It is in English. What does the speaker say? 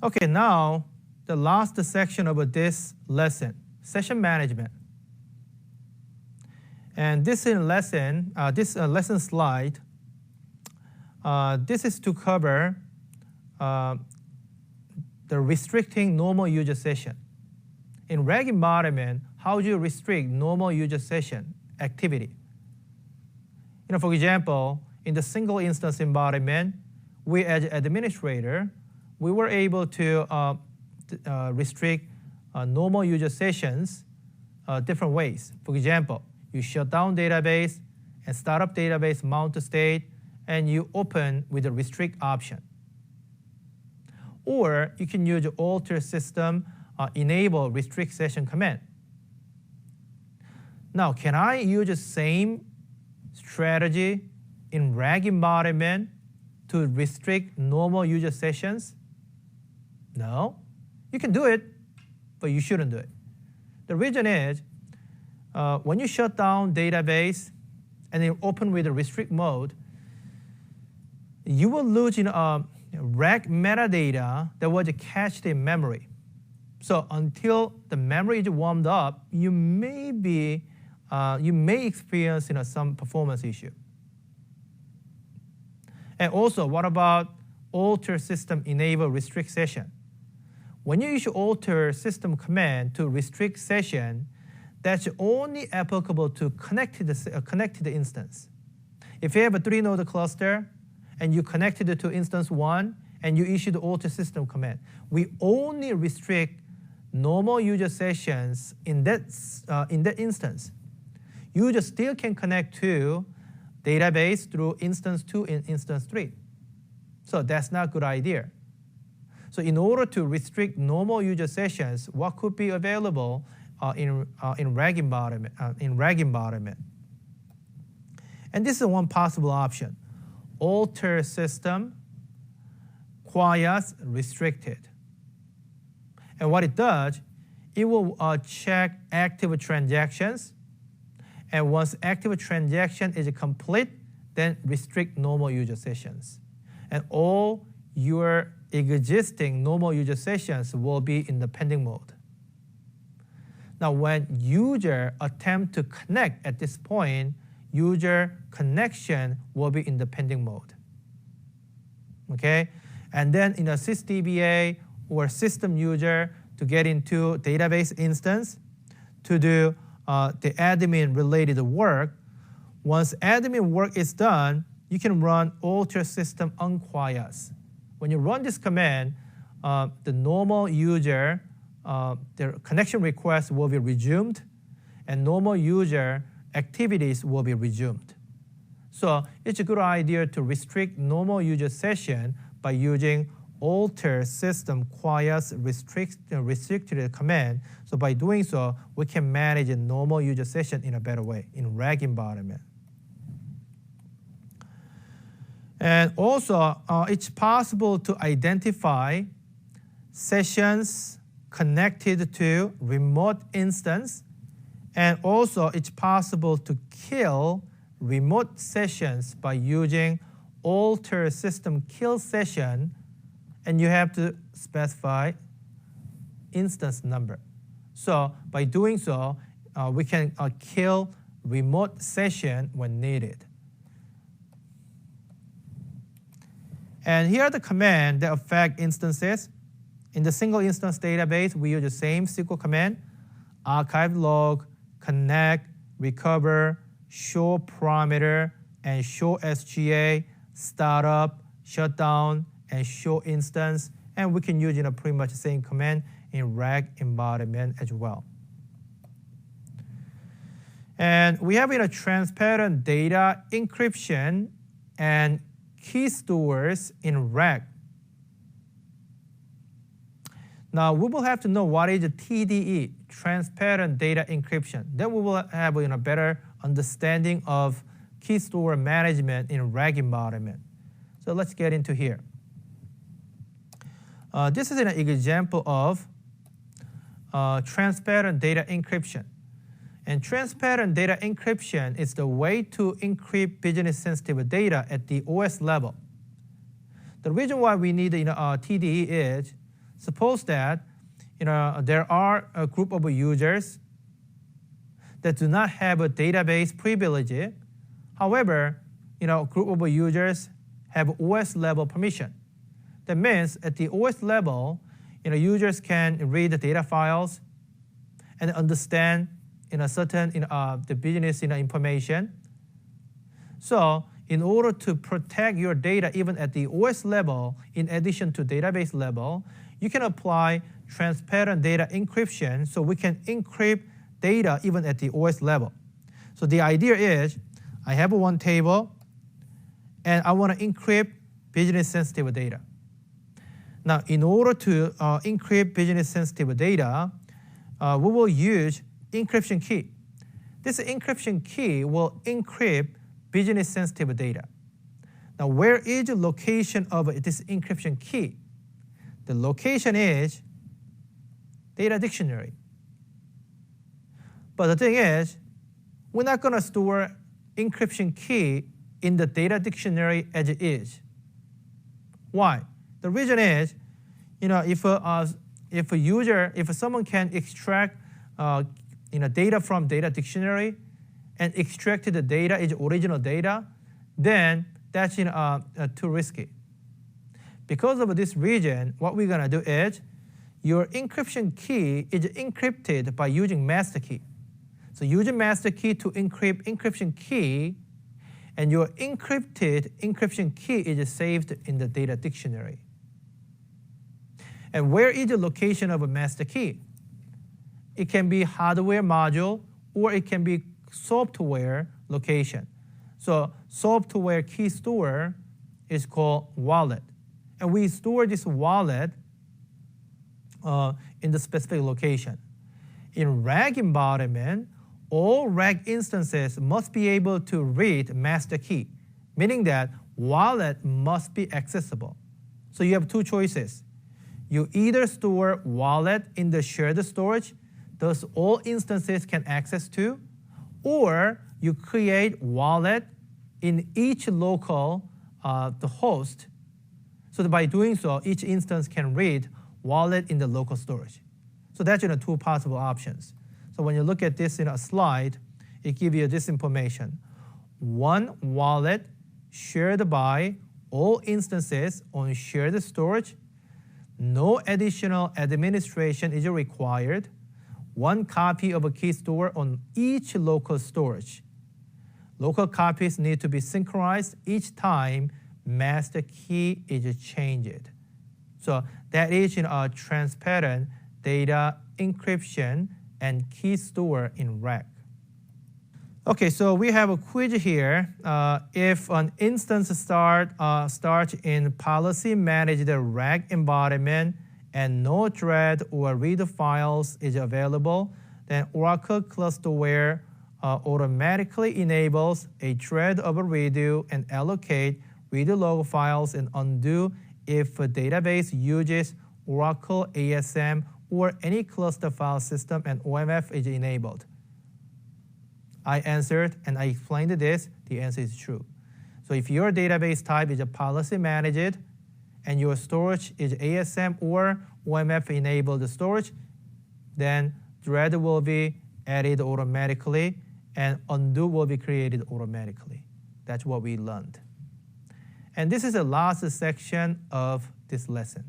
Okay, now the last section of this lesson, session management. And this lesson slide, this is to cover the restricting normal user session. In RAC environment, how do you restrict normal user session activity? For example, in the single instance environment, we as administrator, we were able to restrict normal user sessions different ways. For example, you shut down database and start up database mount state, and you open with the restrict option. Or you can use alter system enable restrict session command. Now, can I use the same strategy in RAC environment to restrict normal user sessions? No. You can do it, but you shouldn't do it. The reason is, when you shut down database and then open with the restrict mode, you will lose RAC metadata that was cached in memory. So until the memory is warmed up, you may experience some performance issue. And also, what about alter system enable restrict session? When you issue alter system command to restrict session, that's only applicable to connected instance. If you have a 3-node cluster and you connected it to instance 1 and you issue the alter system command, we only restrict normal user sessions in that instance. User still can connect to database through instance 2 and instance 3. So that's not a good idea. So in order to restrict normal user sessions, what could be available in RAC environment? And this is one possible option. Alter system quiet restricted. And what it does, it will check active transactions. And once active transaction is complete, then restrict normal user sessions. And all your existing normal user sessions will be in the pending mode. Now, when user attempt to connect at this point, user connection will be in the pending mode. Okay? And then in a sysdba or system user to get into database instance to do the admin related work, once admin work is done, you can run alter system unquiet. When you run this command, the normal user, their connection request will be resumed, and normal user activities will be resumed. So it's a good idea to restrict normal user session by using alter system quiet restricted command. So by doing so, we can manage a normal user session in a better way in RAC environment. And also, it's possible to identify sessions connected to remote instance. And also, it's possible to kill remote sessions by using alter system kill session. And you have to specify instance number. So by doing so, we can kill remote session when needed. And here are the commands that affect instances. In the single instance database, we use the same SQL command: archive log, connect, recover, show parameter, and show SGA, startup, shutdown, and show instance. And we can use pretty much the same command in RAC environment as well. And we have transparent data encryption and key stores in RAC. Now we will have to know what is a TDE, transparent data encryption. Then we will have a better understanding of key store management in RAC environment. So let's get into here. This is an example of transparent data encryption. And transparent data encryption is the way to encrypt business-sensitive data at the OS level. The reason why we need TDE is Suppose that there are a group of users that do not have a database privilege. However, a group of users have OS level permission. That means at the OS level, users can read the data files and understand the business information. So in order to protect your data even at the OS level, in addition to database level, you can apply transparent data encryption so we can encrypt data even at the OS level. So the idea is I have one table and I want to encrypt business sensitive data. Now, in order to encrypt business sensitive data, we will use encryption key. This encryption key will encrypt business sensitive data. Now, where is the location of this encryption key? The location is data dictionary. But the thing is, we're not going to store encryption key in the data dictionary as it is. Why? The reason is, if someone can extract data from data dictionary and extract the data as original data, then that's too risky. Because of this reason, what we're going to do is your encryption key is encrypted by using master key. So using master key to encrypt encryption key, and your encrypted encryption key is saved in the data dictionary. And where is the location of a master key? It can be hardware module or it can be software location. So software key store is called wallet. And we store this wallet in the specific location. In RAC environment, all RAC instances must be able to read master key, meaning that wallet must be accessible. So you have two choices. You either store wallet in the shared storage, thus all instances can access to, or you create wallet in each local the host, so that by doing so, each instance can read wallet in the local storage. So that's two possible options. So when you look at this in a slide, it gives you this information. One wallet shared by all instances on shared storage. No additional administration is required. One copy of a key store on each local storage. Local copies need to be synchronized each time master key is changed. So that is a transparent data encryption and key store in RAC. Okay, so we have a quiz here. If an instance starts in policy managed RAC environment and no thread or read files is available, then Oracle Clusterware automatically enables a thread of a redo and allocate redo log files and undo if a database uses Oracle ASM or any cluster file system and OMF is enabled. I answered and I explained this. The answer is true. So if your database type is a policy managed and your storage is ASM or OMF enabled storage, then thread will be added automatically and undo will be created automatically. That's what we learned. And this is the last section of this lesson.